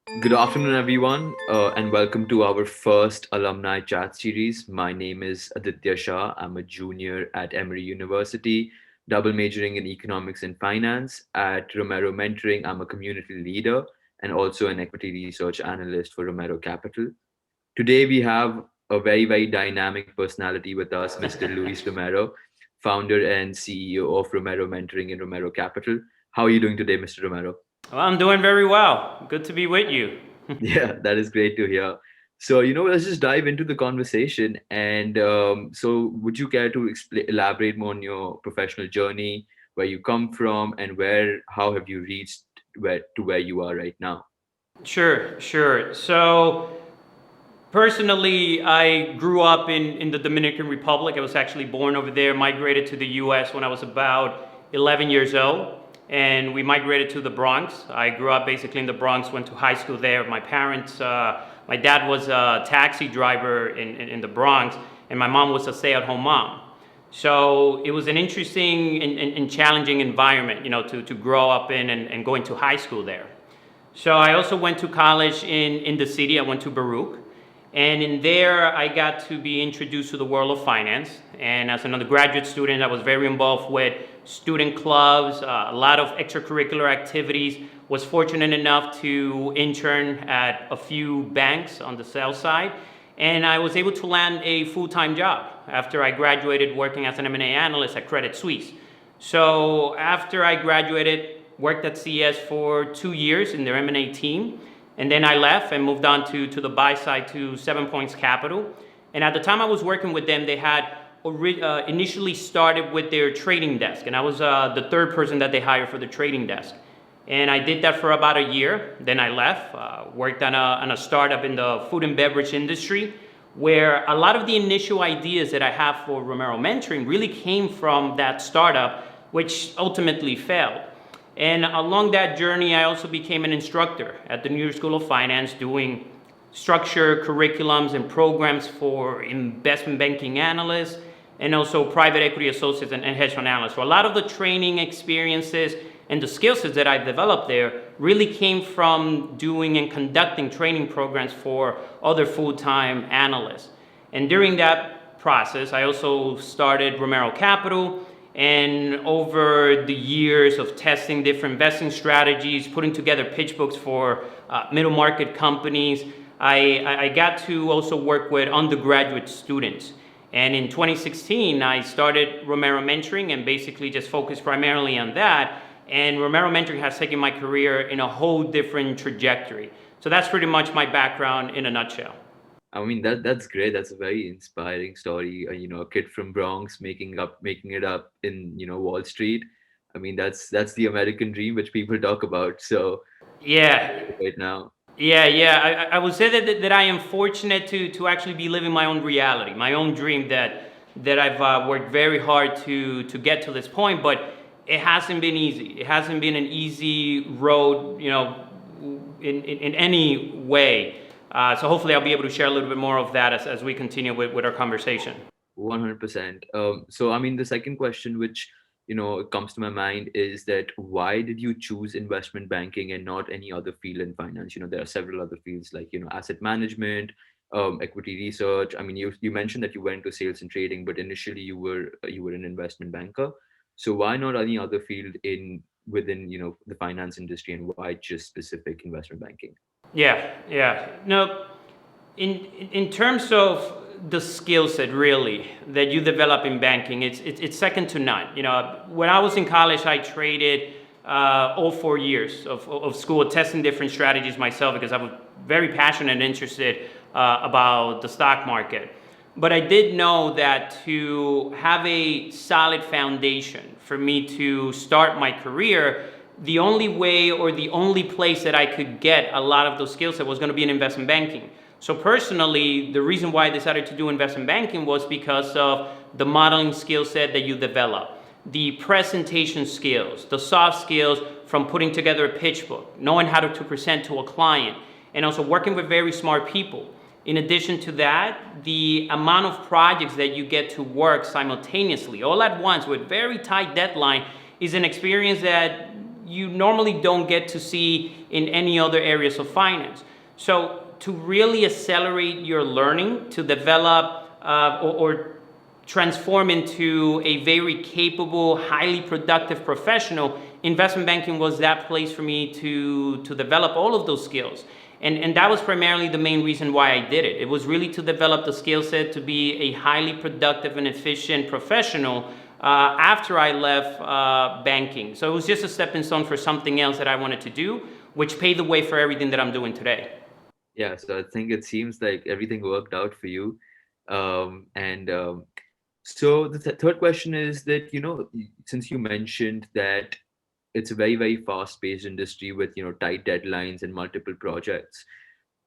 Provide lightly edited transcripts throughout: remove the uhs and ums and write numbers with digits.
Good afternoon, everyone, and welcome to our first Alumni Chat Series. My name is Aditya Shah. I'm a junior at Emory University, double majoring in economics and finance. At Romero Mentoring, I'm a community leader and also an equity research analyst for Romero Capital. Today, we have a very dynamic personality with us, Mr. Luis Romero, founder and CEO of Romero Mentoring and Romero Capital. How are you doing today, Mr. Romero? Well, I'm doing very well. Good to be with you. Yeah, that is great to hear. So, let's just dive into the conversation. And would you care to elaborate more on your professional journey, where you come from, and how have you reached where you are right now? Sure. So, personally, I grew up in the Dominican Republic. I was actually born over there, migrated to the US when I was about 11 years old, and we migrated to the Bronx. I grew up basically in the Bronx, went to high school there. My dad was a taxi driver in the Bronx, and my mom was a stay at home mom. So it was an interesting and challenging environment, to grow up in and going to high school there. So I also went to college in the city. I went to Baruch. And in there, I got to be introduced to the world of finance. And as an undergraduate student, I was very involved with student clubs, a lot of extracurricular activities. Was fortunate enough to intern at a few banks on the sales side. And I was able to land a full-time job after I graduated working as an M&A analyst at Credit Suisse. So after I graduated, worked at CS for 2 years in their M&A team. And then I left and moved on to the buy side to 7 Points Capital. And at the time I was working with them, they had initially started with their trading desk. And I was the third person that they hired for the trading desk. And I did that for about a year. Then I left, worked on a startup in the food and beverage industry, where a lot of the initial ideas that I have for Romero Mentoring really came from that startup, which ultimately failed. And along that journey, I also became an instructor at the New York School of Finance, doing structured curriculums and programs for investment banking analysts and also private equity associates and hedge fund analysts. So a lot of the training experiences and the skill sets that I developed there really came from doing and conducting training programs for other full-time analysts. And during that process, I also started Romero Capital. And over the years of testing different investing strategies, putting together pitch books for middle market companies, I got to also work with undergraduate students. And in 2016, I started Romero Mentoring and basically just focused primarily on that. And Romero Mentoring has taken my career in a whole different trajectory. So that's pretty much my background in a nutshell. I mean that's great. That's a very inspiring story. A kid from Bronx making it up in Wall Street. I mean that's the American dream which people talk about. So Yeah, right now. I would say that I am fortunate to actually be living my own reality, my own dream that I've worked very hard to get to this point, but it hasn't been easy. It hasn't been an easy road, in any way. So hopefully I'll be able to share a little bit more of that as we continue with our conversation. 100%. So, I mean, the second question, which comes to my mind, is that why did you choose investment banking and not any other field in finance? There are several other fields like asset management, equity research. I mean, you mentioned that you went to sales and trading, but initially you were an investment banker. So why not any other field in within the finance industry, and why just specific investment banking? Yeah. No, in terms of the skill set really that you develop in banking, it's second to none. When I was in college, I traded all 4 years of school, testing different strategies myself because I was very passionate and interested about the stock market. But I did know that to have a solid foundation for me to start my career, the only way or the only place that I could get a lot of those skill set was going to be in investment banking. So personally, the reason why I decided to do investment banking was because of the modeling skill set that you develop, the presentation skills, the soft skills from putting together a pitch book, knowing how to present to a client, and also working with very smart people. In addition to that, the amount of projects that you get to work simultaneously, all at once with very tight deadline, is an experience that you normally don't get to see in any other areas of finance. So to really accelerate your learning, to develop or transform into a very capable, highly productive professional, investment banking was that place for me to develop all of those skills. And that was primarily the main reason why I did it. It was really to develop the skill set to be a highly productive and efficient professional after I left banking. So it was just a stepping stone for something else that I wanted to do, which paved the way for everything that I'm doing today. Yeah, so I think it seems like everything worked out for you. And so the third question is that, since you mentioned that it's a very, very fast-paced industry with, tight deadlines and multiple projects,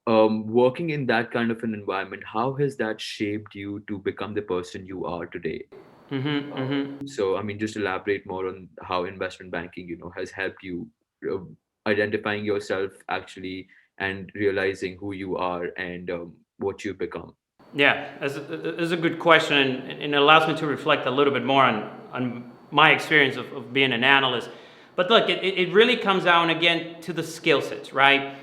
working in that kind of an environment, how has that shaped you to become the person you are today? Mm-hmm, mm-hmm. So, I mean, just elaborate more on how investment banking, has helped you uh, identifying yourself actually and realizing who you are and what you've become. Yeah, that's a good question, and it allows me to reflect a little bit more on my experience of being an analyst. But look, it really comes down again to the skill sets, right?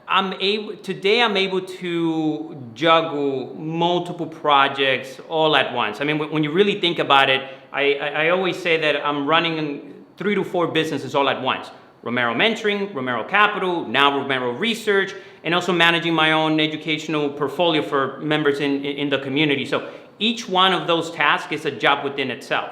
I'm able to juggle multiple projects all at once. I mean, when you really think about it, I always say that I'm running 3 to 4 businesses all at once. Romero Mentoring, Romero Capital, now Romero Research, and also managing my own educational portfolio for members in the community. So each one of those tasks is a job within itself.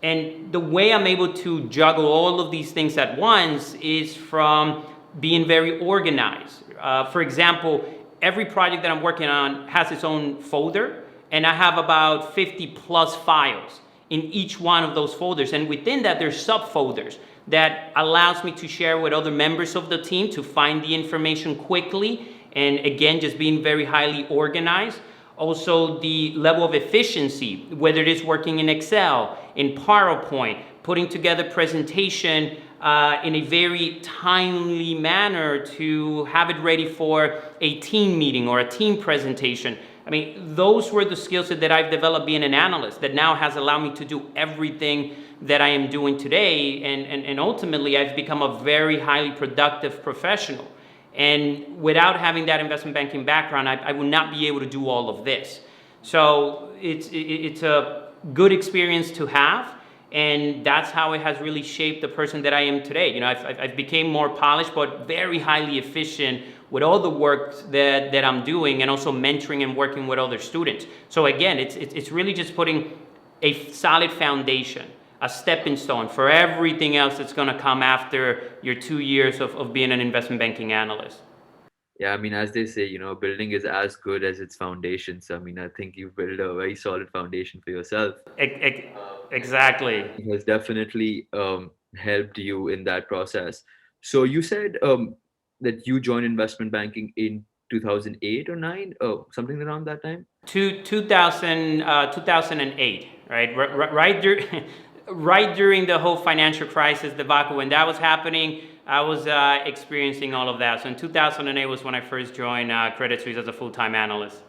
And the way I'm able to juggle all of these things at once is from being very organized. For example, every project that I'm working on has its own folder, and I have about 50 plus files in each one of those folders. And within that, there's subfolders that allows me to share with other members of the team to find the information quickly. And again, just being very highly organized. Also, the level of efficiency, whether it is working in Excel, in PowerPoint, putting together presentation in a very timely manner to have it ready for a team meeting or a team presentation. I mean, those were the skills that I've developed being an analyst that now has allowed me to do everything that I am doing today. And ultimately, I've become a very highly productive professional. And without having that investment banking background, I would not be able to do all of this. So it's a good experience to have. And that's how it has really shaped the person that I am today. You know, I've became more polished, but very highly efficient with all the work that I'm doing, and also mentoring and working with other students. So again, it's really just putting a solid foundation, a stepping stone for everything else that's going to come after your 2 years of being an investment banking analyst. Yeah, I mean, as they say, building is as good as its foundation. So, I mean, I think you've built a very solid foundation for yourself. Ex- ex- Exactly. It has definitely helped you in that process. So, you said that you joined investment banking in 2008 or 9, something around that time. 2008, right? Right during the whole financial crisis debacle, when that was happening, I was experiencing all of that. So in 2008 was when I first joined Credit Suisse as a full-time analyst.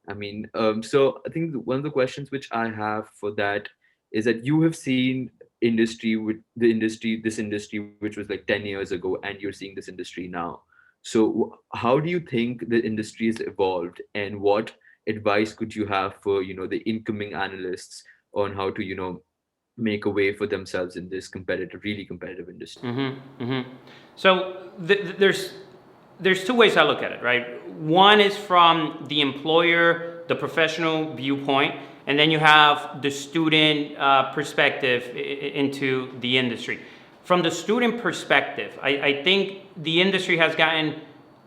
I mean, so I think one of the questions which I have for that is that you have seen this industry, which was like 10 years ago, and you're seeing this industry now. So, how do you think the industry has evolved, and what advice could you have for, the incoming analysts on how to, make a way for themselves in this really competitive industry? Mm-hmm, mm-hmm. So there's two ways I look at it, right? One is from the employer, the professional viewpoint, and then you have the student perspective into the industry. From the student perspective, I think the industry has gotten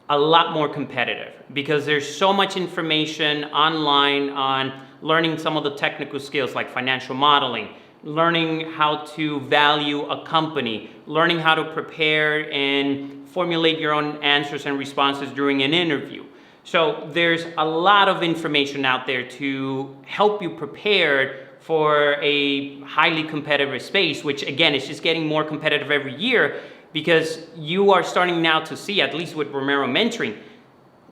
a lot more competitive because there's so much information online on learning some of the technical skills like financial modeling, learning how to value a company, learning how to prepare and formulate your own answers and responses during an interview. So there's a lot of information out there to help you prepare for a highly competitive space, which again is just getting more competitive every year because you are starting now to see, at least with Romero Mentoring,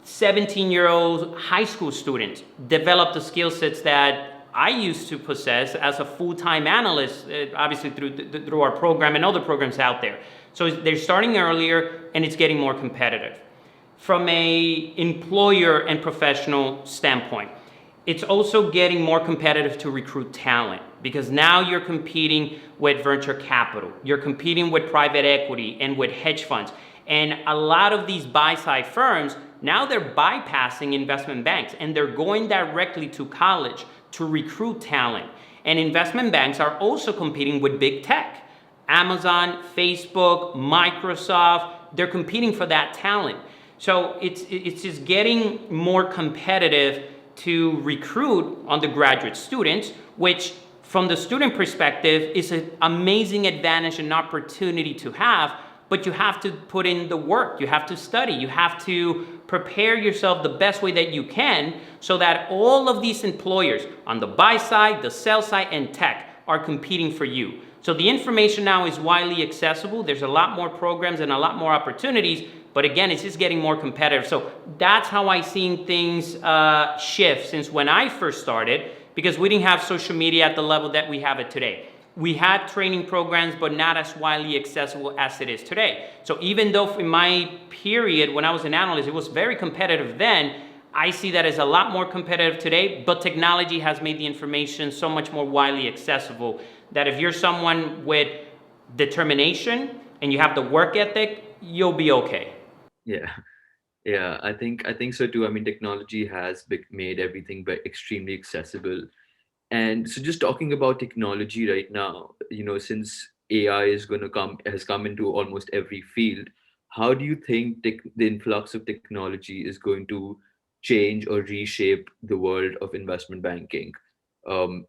17-year-old high school students develop the skill sets that I used to possess as a full-time analyst, obviously through our program and other programs out there. So they're starting earlier and it's getting more competitive. From a employer and professional standpoint, it's also getting more competitive to recruit talent because now you're competing with venture capital, you're competing with private equity and with hedge funds. And a lot of these buy-side firms, now they're bypassing investment banks and they're going directly to college to recruit talent. And investment banks are also competing with big tech. Amazon, Facebook, Microsoft, they're competing for that talent. So it's just getting more competitive to recruit undergraduate students, which from the student perspective is an amazing advantage and opportunity to have, but you have to put in the work, you have to study, you have to prepare yourself the best way that you can so that all of these employers on the buy side, the sell side, and tech are competing for you. So the information now is widely accessible. There's a lot more programs and a lot more opportunities, but again, it's just getting more competitive. So that's how I've seen things shift since when I first started, because we didn't have social media at the level that we have it today. We had training programs, but not as widely accessible as it is today. So even though in my period, when I was an analyst, it was very competitive then, I see that as a lot more competitive today, but technology has made the information so much more widely accessible that if you're someone with determination and you have the work ethic, you'll be okay. Yeah. Yeah, I think so too. I mean, technology has made everything extremely accessible. And so just talking about technology right now, since AI has come into almost every field, how do you think the influx of technology is going to change or reshape the world of investment banking? And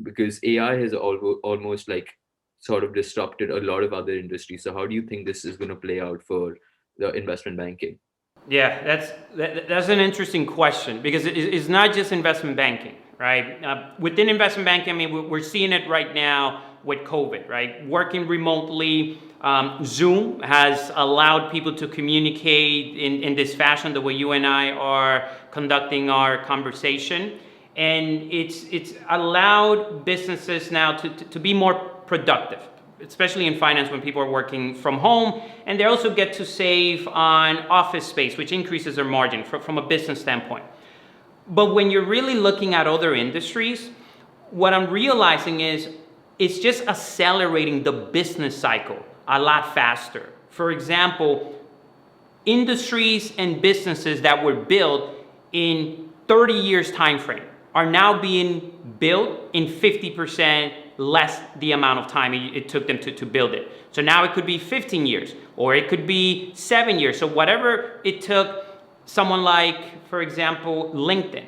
because AI has almost like sort of disrupted a lot of other industries. So how do you think this is going to play out for the investment banking? Yeah, that's an interesting question because it's not just investment banking, right? Within investment banking, I mean, we're seeing it right now with COVID, right? Working remotely, Zoom has allowed people to communicate in this fashion, the way you and I are conducting our conversation. And it's allowed businesses now to be more productive, especially in finance when people are working from home, and they also get to save on office space, which increases their margin from a business standpoint. But when you're really looking at other industries, what I'm realizing is it's just accelerating the business cycle a lot faster. For example, industries and businesses that were built in 30 years time frame are now being built in 50% less the amount of time it took them to build it. So now it could be 15 years or it could be 7 years. So whatever it took someone like, for example, LinkedIn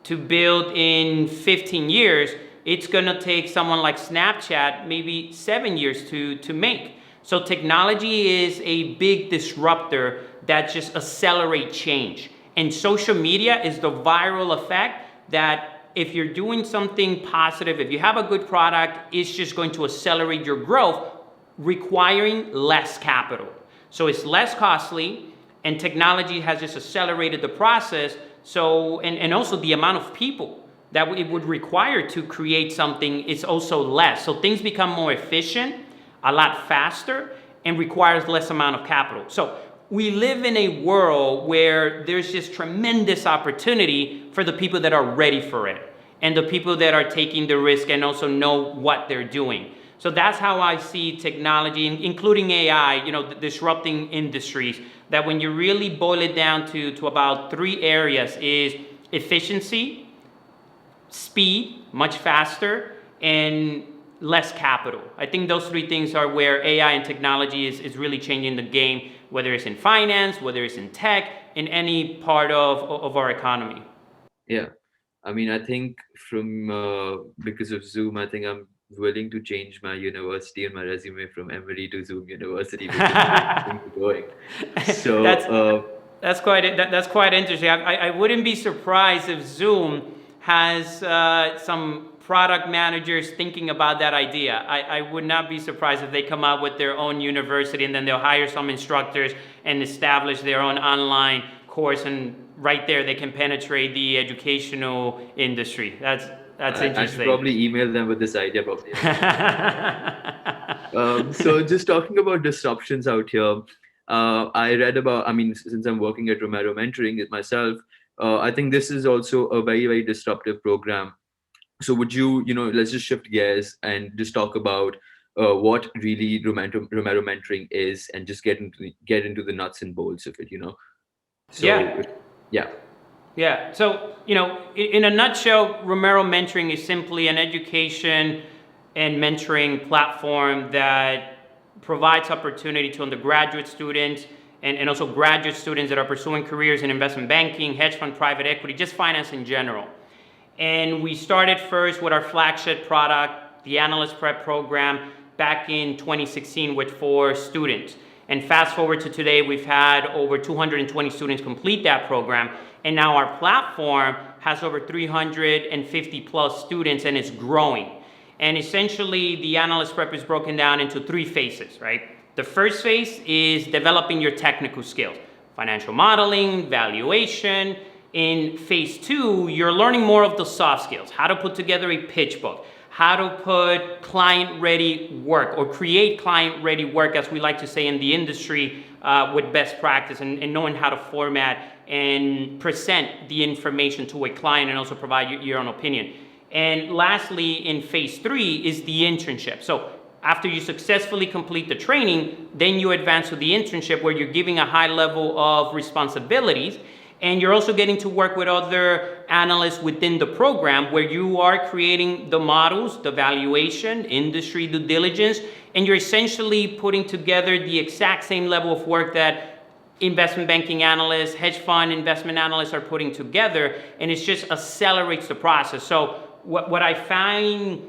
to build in 15 years, it's gonna take someone like Snapchat maybe 7 years to make. So technology is a big disruptor that just accelerates change. And social media is the viral effect that if you're doing something positive, if you have a good product, it's just going to accelerate your growth, requiring less capital. So it's less costly, and technology has just accelerated the process. So, and also the amount of people that it would require to create something is also less. So things become more efficient, a lot faster, and requires less amount of capital. So we live in a world where there's just tremendous opportunity for the people that are ready for it and the people that are taking the risk and also know what they're doing. So that's how I see technology, including AI, disrupting industries, that when you really boil it down to about 3 areas is efficiency, speed, much faster, and less capital. I think those 3 things are where AI and technology is really changing the game, whether it's in finance, whether it's in tech, in any part of our economy. Yeah. I mean, I think because of Zoom, I think I'm willing to change my university and my resume from Emory to Zoom University because of the way things are going. So, that's that's quite interesting. I wouldn't be surprised if Zoom has some product managers thinking about that idea. I would not be surprised if they come out with their own university and then they'll hire some instructors and establish their own online course, and right there they can penetrate the educational industry. That's I should interesting. probably email them with this idea probably. So just talking about disruptions out here, I read about, I mean, since I'm working at Romero Mentoring it myself, I think this is also a very, very disruptive program. So would you, let's just shift gears and just talk about what really Romero Mentoring is, and just get into the nuts and bolts of it, So, Yeah. yeah. Yeah. So, in a nutshell, Romero Mentoring is simply an education and mentoring platform that provides opportunity to undergraduate students and also graduate students that are pursuing careers in investment banking, hedge fund, private equity, just finance in general. And we started first with our flagship product, the Analyst Prep program, back in 2016 with 4 students. And fast forward to today, we've had over 220 students complete that program. And now our platform has over 350 plus students and it's growing. And essentially, the Analyst Prep is broken down into 3 phases, right? The first phase is developing your technical skills, financial modeling, valuation. In phase 2, you're learning more of the soft skills, how to put together a pitch book, how to put client-ready work or create client-ready work, as we like to say in the industry, with best practice and knowing how to format and present the information to a client and also provide your own opinion. And lastly, in phase 3 is the internship. So after you successfully complete the training, then you advance to the internship where you're giving a high level of responsibilities. And you're also getting to work with other analysts within the program where you are creating the models, the valuation, industry due diligence, and you're essentially putting together the exact same level of work that investment banking analysts, hedge fund investment analysts are putting together, and it just accelerates the process. So what I find,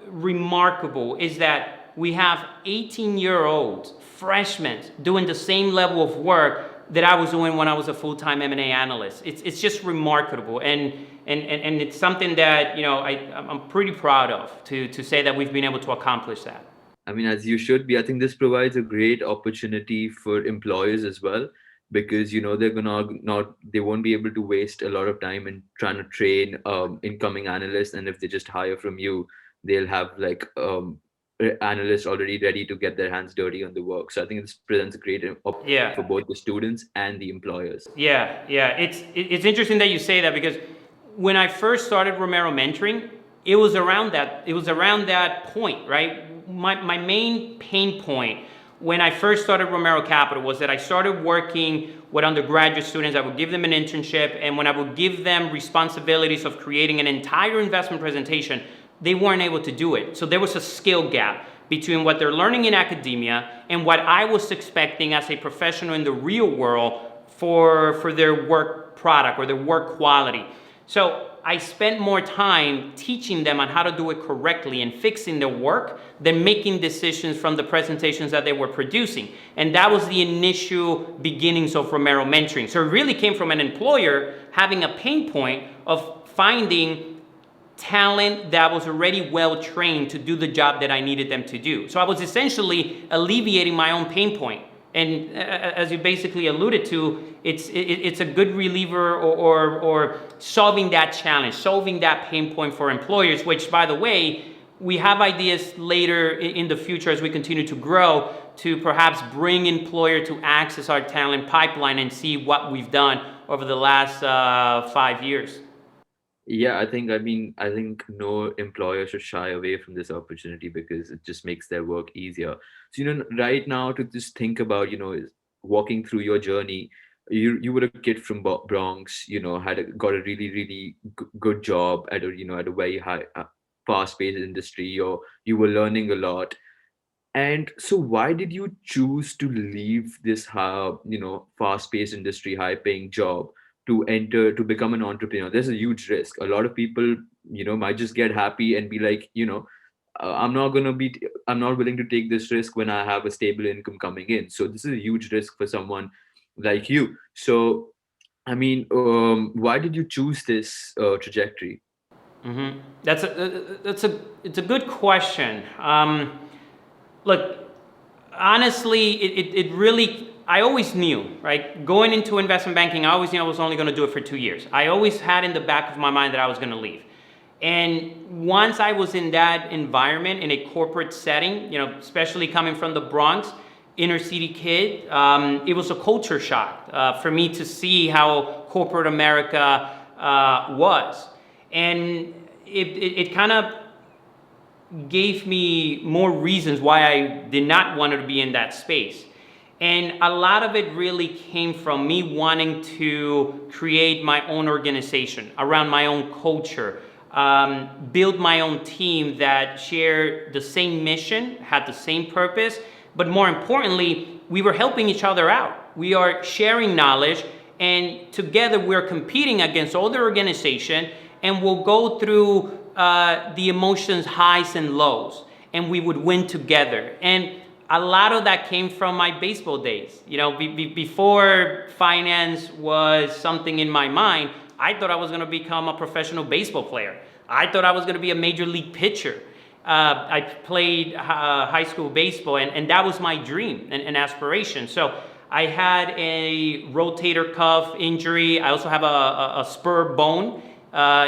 remarkable is that we have 18-year-olds, freshmen, doing the same level of work that I was doing when I was a full-time M&A analyst. It's just remarkable, and it's something that I'm pretty proud of to say that we've been able to accomplish that. I mean, as you should be. I think this provides a great opportunity for employers as well, because they're gonna not they won't be able to waste a lot of time in trying to train incoming analysts, and if they just hire from you, they'll have like analysts already ready to get their hands dirty on the work. So I think this presents a great opportunity for Yeah. both the students and the employers. Yeah. It's interesting that you say that because when I first started Romero Mentoring, it was around that point, right? My main pain point when I first started Romero Capital was that I started working with undergraduate students. I would give them an internship, and when I would give them responsibilities of creating an entire investment presentation, they weren't able to do it. So there was a skill gap between what they're learning in academia and what I was expecting as a professional in the real world for their work product or their work quality. So I spent more time teaching them on how to do it correctly and fixing their work than making decisions from the presentations that they were producing. And that was the initial beginnings of Romero Mentoring. So it really came from an employer having a pain point of finding talent that was already well trained to do the job that I needed them to do. So I was essentially alleviating my own pain point. And as you basically alluded to, it's a good reliever or solving that challenge, solving that pain point for employers, which, by the way, we have ideas later in the future as we continue to grow to perhaps bring employer to access our talent pipeline and see what we've done over the last 5 years. Yeah, I think no employer should shy away from this opportunity because it just makes their work easier. So, right now, to just think about, is walking through your journey, you were a kid from Bronx, got a really, really good job at a very high, fast-paced industry, or you were learning a lot. And so, why did you choose to leave this, fast-paced industry, high-paying job to become an entrepreneur? There's a huge risk. A lot of people, might just get happy and be like, I'm not willing to take this risk when I have a stable income coming in. So this is a huge risk for someone like you. So, I mean, why did you choose this trajectory? It's a good question. Look, honestly, it really, I always knew, right? Going into investment banking, I always knew I was only going to do it for 2 years. I always had in the back of my mind that I was going to leave. And once I was in that environment, in a corporate setting, especially coming from the Bronx, inner city kid, it was a culture shock for me to see how corporate America was. And it kind of gave me more reasons why I did not want to be in that space. And a lot of it really came from me wanting to create my own organization around my own culture, build my own team that shared the same mission, had the same purpose, but more importantly, we were helping each other out. We are sharing knowledge, and together we're competing against other organizations, and we'll go through the emotions, highs and lows, and we would win together. And a lot of that came from my baseball days. Before finance was something in my mind, I thought I was going to become a professional baseball player. I thought I was going to be a major league pitcher. I played high school baseball, and that was my dream and aspiration. So I had a rotator cuff injury. I also have a spur bone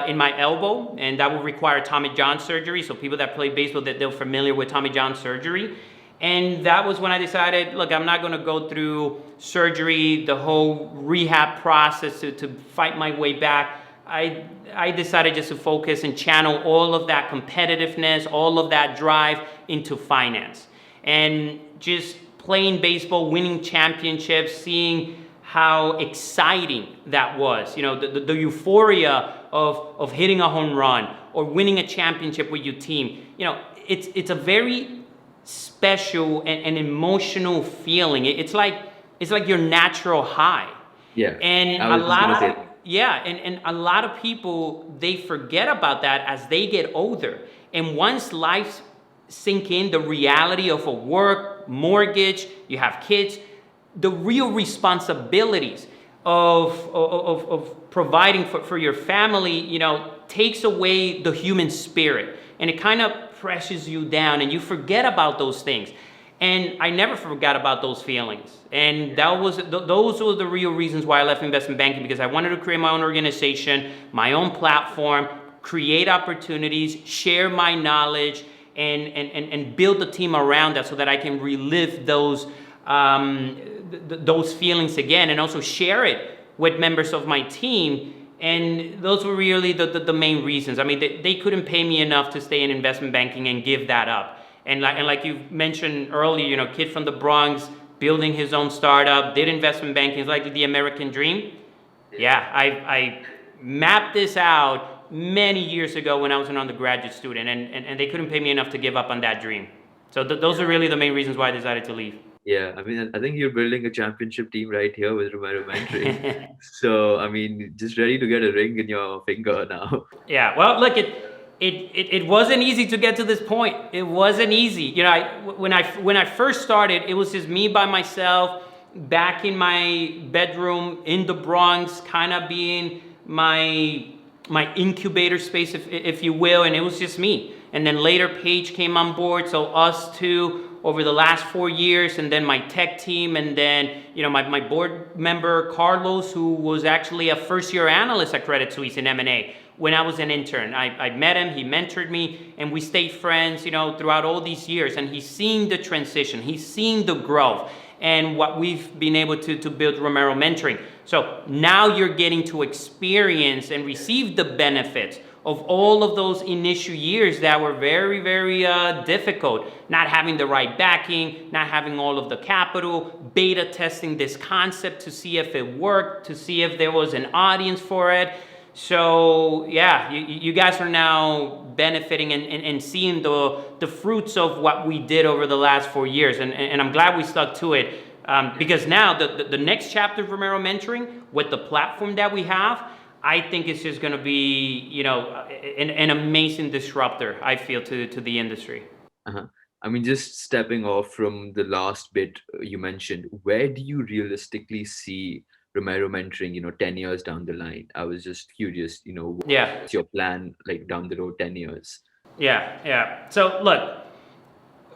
in my elbow, and that will require Tommy John surgery. So people that play baseball, they're familiar with Tommy John surgery. And that was when I decided, look, I'm not going to go through surgery, the whole rehab process to fight my way back. I decided just to focus and channel all of that competitiveness, all of that drive into finance. And just playing baseball, winning championships, seeing how exciting that was. The euphoria of hitting a home run or winning a championship with your team. It's a very special and emotional feeling. It's like your natural high. Yeah. And a lot of people, they forget about that as they get older. And once life sink in, the reality of a work, mortgage, you have kids, the real responsibilities of providing for your family, takes away the human spirit, and it kind of presses you down, and you forget about those things. And I never forgot about those feelings. And those were the real reasons why I left investment banking, because I wanted to create my own organization, my own platform, create opportunities, share my knowledge, and build a team around that so that I can relive those feelings again, and also share it with members of my team. And those were really the main reasons. I mean, they couldn't pay me enough to stay in investment banking and give that up. And like you mentioned earlier, kid from the Bronx, building his own startup, did investment banking. It's like the American dream. Yeah, I mapped this out many years ago when I was an undergraduate student, and they couldn't pay me enough to give up on that dream. So those are really the main reasons why I decided to leave. Yeah, I mean, I think you're building a championship team right here with Romero Mentoring. So, I mean, just ready to get a ring in your finger now. Yeah, well, look, it wasn't easy to get to this point. It wasn't easy. When I first started, it was just me by myself, back in my bedroom in the Bronx, kind of being my incubator space, if you will, and it was just me. And then later, Paige came on board, so us two over the last 4 years, and then my tech team, and then my board member Carlos, who was actually a first-year analyst at Credit Suisse in M&A when I was an intern. I met him, he mentored me, and we stayed friends, throughout all these years. And he's seen the transition, he's seen the growth, and what we've been able to build Romero Mentoring. So now you're getting to experience and receive the benefits of all of those initial years that were very, very difficult. Not having the right backing, not having all of the capital, beta testing this concept to see if it worked, to see if there was an audience for it. So yeah, you guys are now benefiting and seeing the fruits of what we did over the last 4 years. And I'm glad we stuck to it, because now the next chapter of Romero Mentoring, with the platform that we have, I think it's just going to be, an amazing disruptor, I feel, to the industry. Uh-huh. I mean, just stepping off from the last bit you mentioned, where do you realistically see Romero Mentoring, 10 years down the line? I was just curious, Yeah, what's your plan like down the road 10 years? yeah. So look,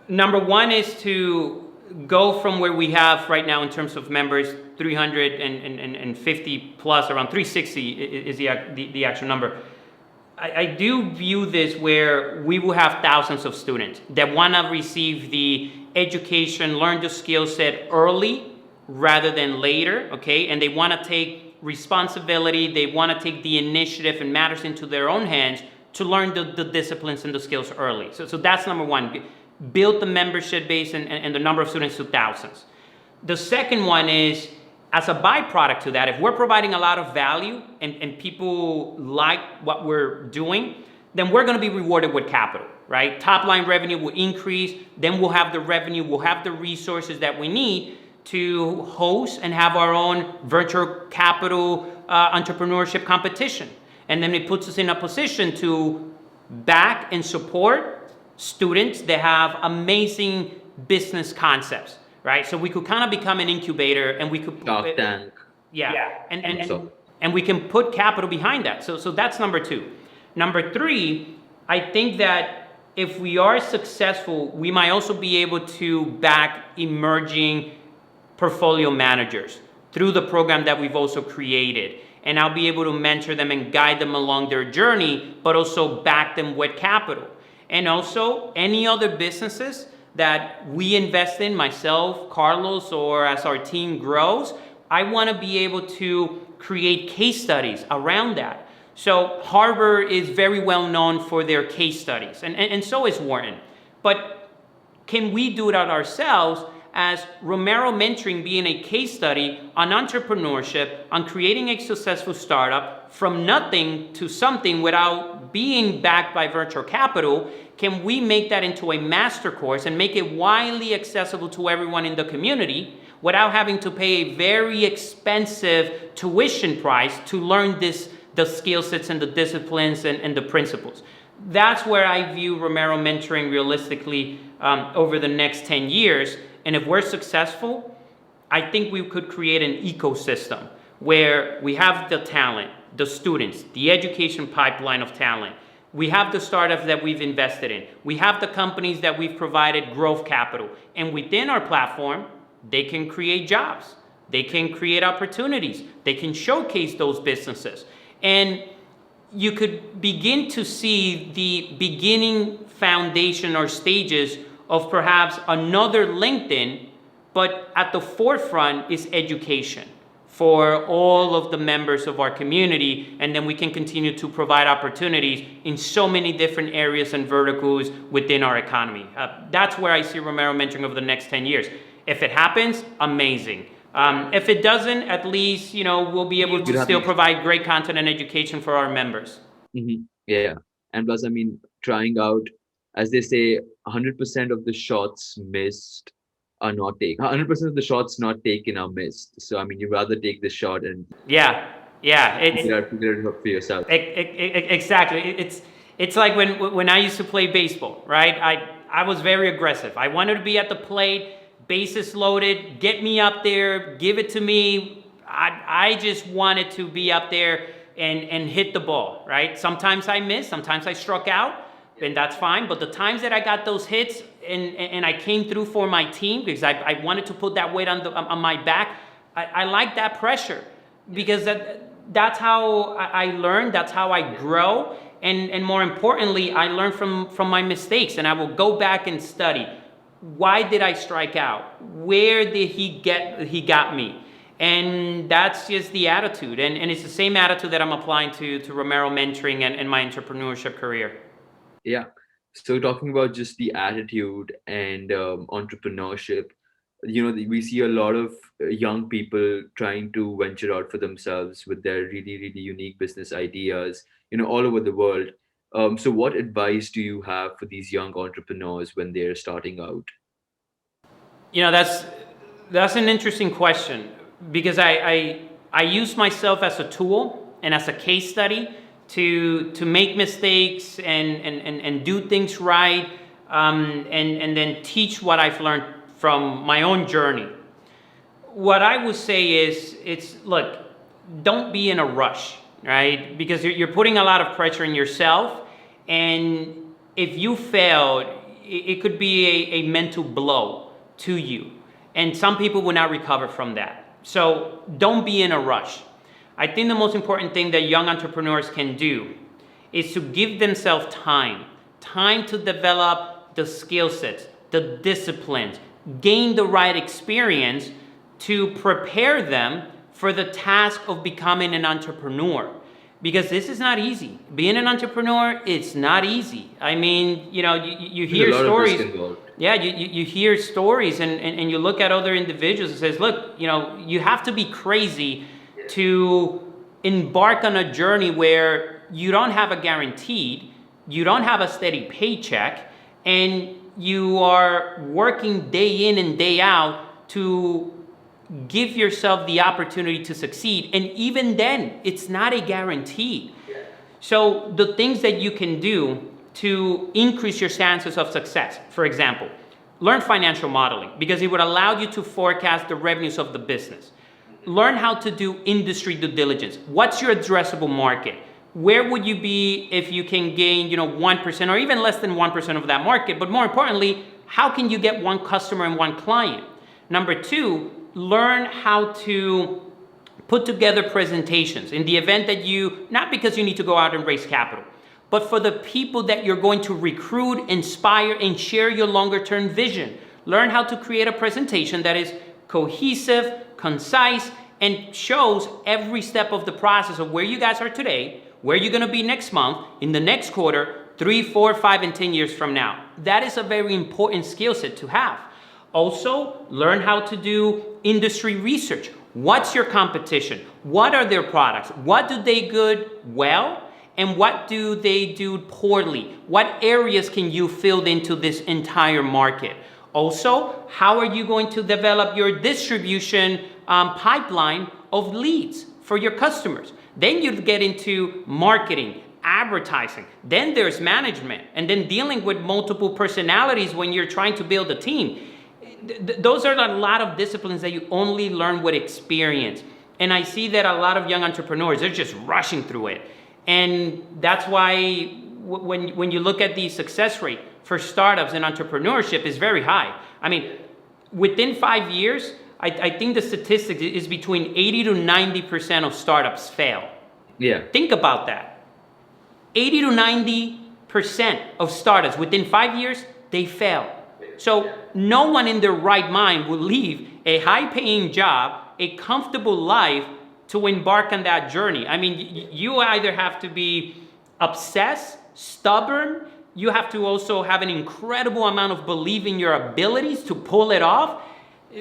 number one is to go from where we have right now in terms of members, 350 plus, around 360 is the actual number. I do view this where we will have thousands of students that want to receive the education, learn the skill set early rather than later, okay? And they want to take responsibility, they want to take the initiative and matters into their own hands to learn the disciplines and the skills early. So that's number one. Build the membership base and the number of students to thousands. The second one is, as a byproduct to that, if we're providing a lot of value and people like what we're doing, then we're going to be rewarded with capital, right? Top line revenue will increase, then we'll have the revenue, we'll have the resources that we need to host and have our own venture capital entrepreneurship competition. And then it puts us in a position to back and support students that have amazing business concepts, right? So we could kind of become an incubator, and we could Shark Tank. yeah, So, and we can put capital behind that. So that's number two. Number three, I think that if we are successful, we might also be able to back emerging portfolio managers through the program that we've also created. And I'll be able to mentor them and guide them along their journey, but also back them with capital. And also any other businesses that we invest in, myself, Carlos, or as our team grows, I want to be able to create case studies around that. So Harvard is very well known for their case studies, and so is Wharton. But can we do that ourselves as Romero Mentoring being a case study on entrepreneurship, on creating a successful startup from nothing to something without being backed by venture capital? Can we make that into a master course and make it widely accessible to everyone in the community without having to pay a very expensive tuition price to learn the skill sets and the disciplines and the principles? That's where I view Romero Mentoring realistically over the next 10 years. And if we're successful, I think we could create an ecosystem where we have the talent, the students, the education pipeline of talent. We have the startups that we've invested in. We have the companies that we've provided growth capital. And within our platform, they can create jobs. They can create opportunities. They can showcase those businesses. And you could begin to see the beginning foundation or stages of perhaps another LinkedIn, but at the forefront is education for all of the members of our community, and then we can continue to provide opportunities in so many different areas and verticals within our economy. That's where I see Romero Mentoring over the next 10 years. If it happens, amazing. If it doesn't, at least we'll be able to still provide great content and education for our members. Yeah. And plus, I mean, trying out, as they say, 100% of the shots missed are not taken. 100% of the shots not taken are missed. So, I mean, you rather take the shot and Yeah, figure it out for yourself. exactly. It's like when I used to play baseball, right? I was very aggressive. I wanted to be at the plate, bases loaded, get me up there, give it to me. I just wanted to be up there and hit the ball, right? Sometimes I missed, sometimes I struck out, and that's fine. But the times that I got those hits and I came through for my team because I wanted to put that weight on my back, I like that pressure because that's how I learn, that's how I grow. And more importantly, I learn from my mistakes, and I will go back and study. Why did I strike out? Where did he got me? And that's just the attitude. And it's the same attitude that I'm applying to Romero Mentoring and my entrepreneurship career. Yeah. So talking about just the attitude and entrepreneurship, we see a lot of young people trying to venture out for themselves with their really, really unique business ideas, all over the world. So what advice do you have for these young entrepreneurs when they're starting out? That's an interesting question because I use myself as a tool and as a case study to make mistakes and do things right, and then teach what I've learned from my own journey. What I would say is look, don't be in a rush, right? Because you're putting a lot of pressure on yourself, and if you failed, it could be a mental blow to you, and some people will not recover from that. So don't be in a rush. I think the most important thing that young entrepreneurs can do is to give themselves time to develop the skill sets, the disciplines, gain the right experience to prepare them for the task of becoming an entrepreneur. Because this is not easy. Being an entrepreneur, it's not easy. I mean, you There's a hear lot of risk stories. involved. Yeah, you hear stories and you look at other individuals and says, look, you have to be crazy to embark on a journey where you don't have a guaranteed, you don't have a steady paycheck, and you are working day in and day out to give yourself the opportunity to succeed. And even then, it's not a guarantee. So the things that you can do to increase your chances of success, for example, learn financial modeling because it would allow you to forecast the revenues of the business. Learn how to do industry due diligence. What's your addressable market? Where would you be if you can gain 1% or even less than 1% of that market? But more importantly, how can you get one customer and one client? Number two, learn how to put together presentations in the event that not because you need to go out and raise capital, but for the people that you're going to recruit, inspire, and share your longer term vision. Learn how to create a presentation that is cohesive, concise, and shows every step of the process of where you guys are today, where you're going to be next month, in the next quarter, 3, 4, 5, and 10 years from now. That is a very important skill set to have. Also, learn how to do industry research. What's your competition? What are their products? What do they good well? And what do they do poorly? What areas can you fill into this entire market? Also, how are you going to develop your distribution pipeline of leads for your customers? Then you get into marketing, advertising. Then there's management, and then dealing with multiple personalities when you're trying to build a team. Those are a lot of disciplines that you only learn with experience. And I see that a lot of young entrepreneurs, they're just rushing through it. And that's why when you look at the success rate for startups and entrepreneurship is very high. I mean, within 5 years, I think the statistic is between 80 to 90% of startups fail. Yeah. Think about that. 80 to 90% of startups within 5 years, they fail. So no one in their right mind will leave a high-paying job, a comfortable life to embark on that journey. I mean, you either have to be obsessed, stubborn, you have to also have an incredible amount of belief in your abilities to pull it off.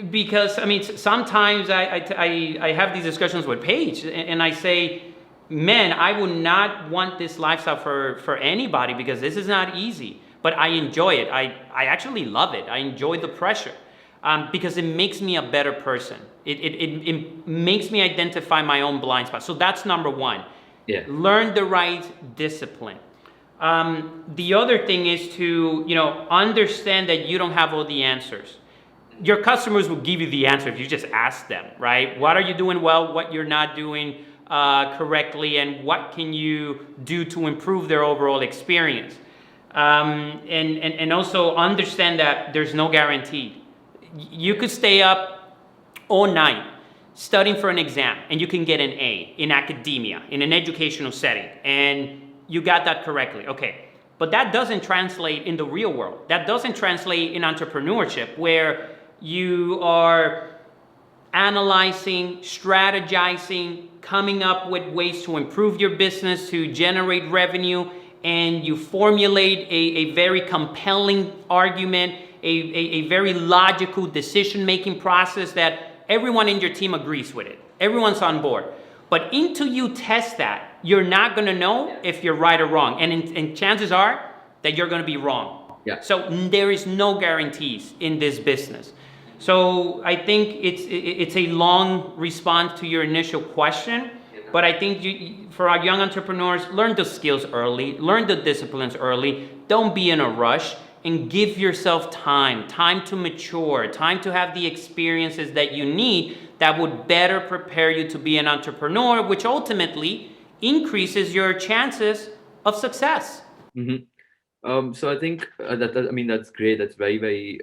Because, I mean, sometimes I have these discussions with Paige and I say, man, I would not want this lifestyle for anybody because this is not easy. But I enjoy it. I actually love it. I enjoy the pressure because it makes me a better person. It makes me identify my own blind spots. So that's number one. Yeah. Learn the right discipline. The other thing is to understand that you don't have all the answers. Your customers will give you the answer if you just ask them, right? What are you doing well? What you're not doing correctly? And what can you do to improve their overall experience? And also understand that there's no guarantee. You could stay up all night studying for an exam and you can get an A in academia, in an educational setting, and you got that correctly. Okay. But that doesn't translate in the real world. That doesn't translate in entrepreneurship where you are analyzing, strategizing, coming up with ways to improve your business, to generate revenue, and you formulate a very compelling argument, a very logical decision-making process that everyone in your team agrees with it. Everyone's on board. But until you test that, you're not going to know if you're right or wrong. And chances are that you're going to be wrong. Yeah. So there is no guarantees in this business. So I think it's a long response to your initial question. But I think for our young entrepreneurs, learn the skills early, learn the disciplines early. Don't be in a rush and give yourself time to mature, time to have the experiences that you need that would better prepare you to be an entrepreneur, which ultimately increases your chances of success. Mm-hmm. So I think I mean that's great. That's very very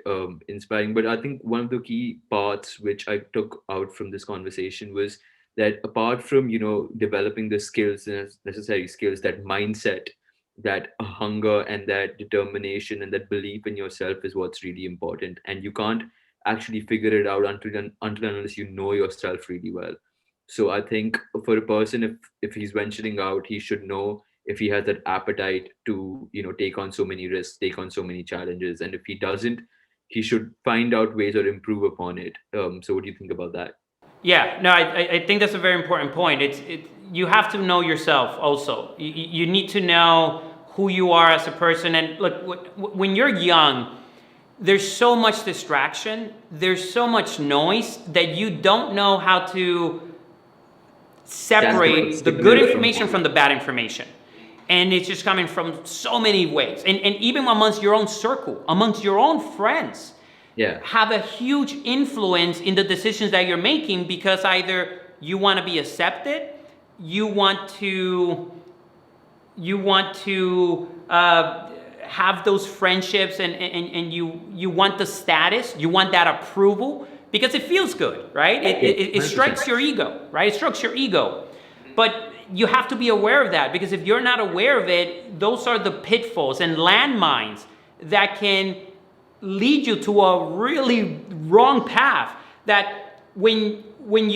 inspiring. But I think one of the key parts which I took out from this conversation was that apart from developing the skills, the necessary skills, that mindset that hunger and that determination and that belief in yourself is what's really important. And you can't actually figure it out until and unless you know yourself really well. So I think for a person, if he's venturing out, he should know if he has that appetite to, take on so many risks, take on so many challenges. And if he doesn't, he should find out ways or improve upon it. So what do you think about that? Yeah, no, I think that's a very important point. You have to know yourself also. You need to know who you are as a person. And look, when you're young, there's so much distraction, there's so much noise that you don't know how to separate the good information from the bad information. And it's just coming from so many ways. And even amongst your own circle, amongst your own friends, Yeah. have a huge influence in the decisions that you're making, because either you want to be accepted, you want to have those friendships, and you want the status, you want that approval because it feels good, right? It strikes your ego, right? It strokes your ego. But you have to be aware of that, because if you're not aware of it, those are the pitfalls and landmines that can lead you to a really wrong path, that when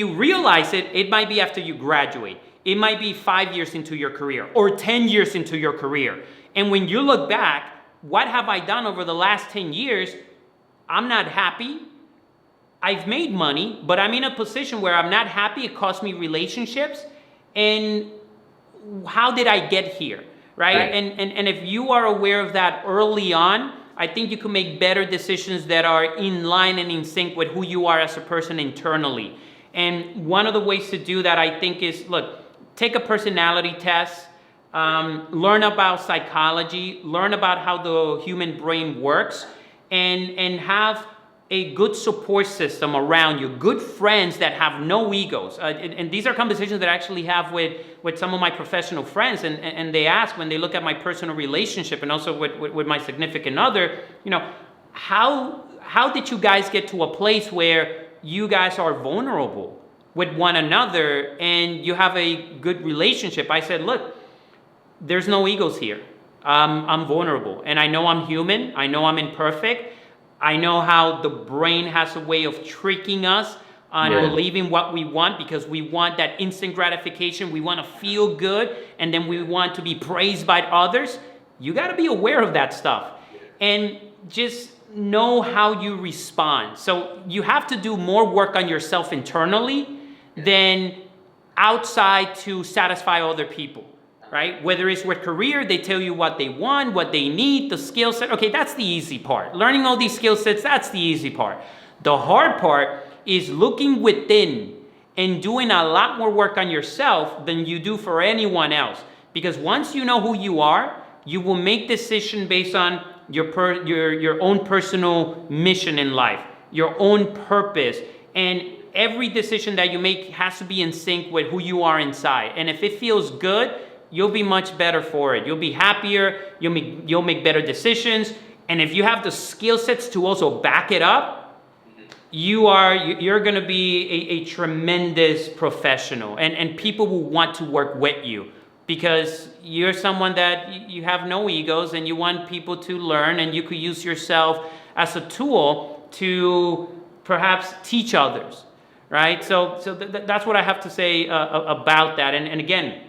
you realize it, it might be after you graduate. It might be 5 years into your career or 10 years into your career. And when you look back, what have I done over the last 10 years? I'm not happy. I've made money, but I'm in a position where I'm not happy. It cost me relationships. And how did I get here, right? And if you are aware of that early on, I think you can make better decisions that are in line and in sync with who you are as a person internally. And one of the ways to do that, I think, is, look, take a personality test, learn about psychology, learn about how the human brain works, and have a good support system around you, good friends that have no egos. And these are conversations that I actually have with some of my professional friends, and they ask, when they look at my personal relationship and also with my significant other, how did you guys get to a place where you guys are vulnerable with one another and you have a good relationship? I said, look, there's no egos here. I'm vulnerable, and I know I'm human. I know I'm imperfect. I know how the brain has a way of tricking us on believing what we want, because we want that instant gratification. We want to feel good, and then we want to be praised by others. You got to be aware of that stuff and just know how you respond. So you have to do more work on yourself internally than outside to satisfy other people. Right? Whether it's with career, they tell you what they want, what they need, the skill set. Okay, that's the easy part. Learning all these skill sets, that's the easy part. The hard part is looking within and doing a lot more work on yourself than you do for anyone else. Because once you know who you are, you will make decisions based on your own personal mission in life, your own purpose. And every decision that you make has to be in sync with who you are inside. And if it feels good, you'll be much better for it. You'll be happier. You'll make better decisions. And if you have the skill sets to also back it up, you're going to be a tremendous professional. And people will want to work with you, because you're someone that you have no egos, and you want people to learn, and you could use yourself as a tool to perhaps teach others, right? So that's what I have to say about that. And again,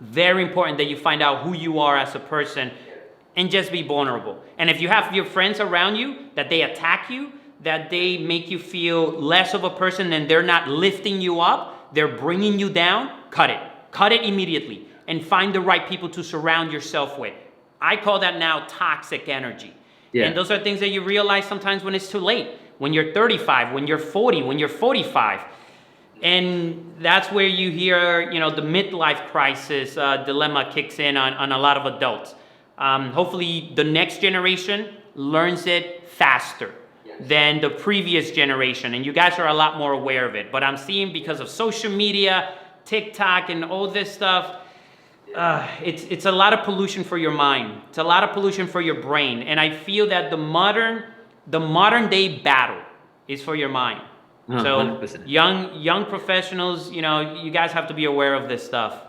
very important that you find out who you are as a person and just be vulnerable. And if you have your friends around you that they attack you, that they make you feel less of a person, and they're not lifting you up, they're bringing you down, cut it. Cut it immediately, and find the right people to surround yourself with. I call that now toxic energy. Yeah. And those are things that you realize sometimes when it's too late, when you're 35, when you're 40, when you're 45. And that's where you hear, the midlife crisis dilemma kicks in on a lot of adults. Hopefully the next generation learns it faster than the previous generation. And you guys are a lot more aware of it. But I'm seeing, because of social media, TikTok, and all this stuff, it's a lot of pollution for your mind. It's a lot of pollution for your brain. And I feel that the modern day battle is for your mind. So 100%. young professionals, you guys have to be aware of this stuff.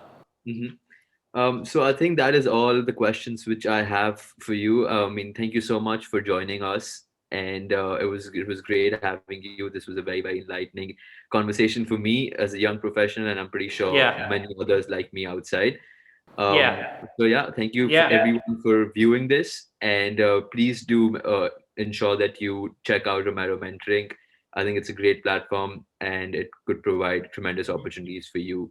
Mm-hmm. So I think that is all the questions which I have for you. I mean, thank you so much for joining us, and it was great having you. This was a very enlightening conversation for me as a young professional, and I'm pretty sure Yeah. many others like me outside. Yeah. So yeah, thank you for Yeah. everyone for viewing this, and please do ensure that you check out Romero Mentoring. I think it's a great platform, and it could provide tremendous opportunities for you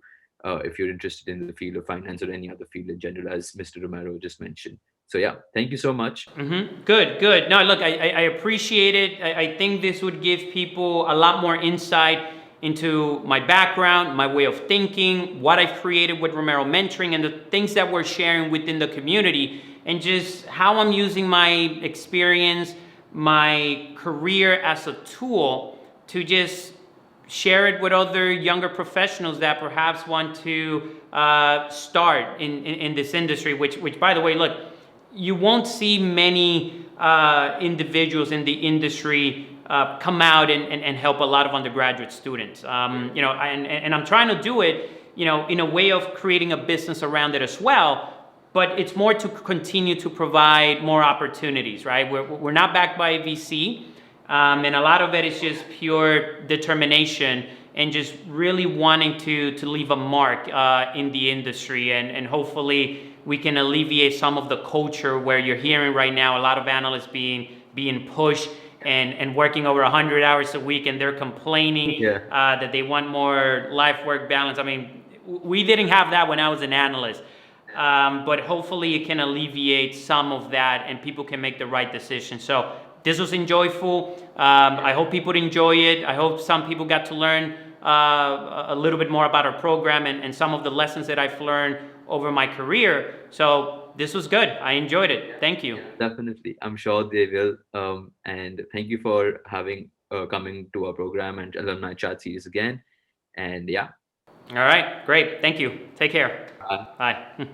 if you're interested in the field of finance or any other field in general, as Mr. Romero just mentioned. So yeah, thank you so much. Good, good. No, look, I appreciate it. I think this would give people a lot more insight into my background, my way of thinking, what I've created with Romero Mentoring, and the things that we're sharing within the community, and just how I'm using my experience, my career as a tool to just share it with other younger professionals that perhaps want to start in this industry, which, by the way, look, you won't see many individuals in the industry come out and help a lot of undergraduate students. And I'm trying to do it, in a way of creating a business around it as well. But it's more to continue to provide more opportunities, right? We're not backed by a VC, and a lot of it is just pure determination and just really wanting to leave a mark in the industry, and hopefully we can alleviate some of the culture where you're hearing right now a lot of analysts being pushed and working over 100 hours a week, and they're complaining Yeah, that they want more life work balance. I mean, we didn't have that when I was an analyst. But hopefully it can alleviate some of that and people can make the right decision. So this was enjoyable. I hope people enjoy it. I hope some people got to learn a little bit more about our program and some of the lessons that I've learned over my career. So this was good. I enjoyed it. Thank you. definitely. I'm sure they will. And thank you for having coming to our program and alumni chat series again. And yeah, All right, great. Thank you. Take care. bye. Bye.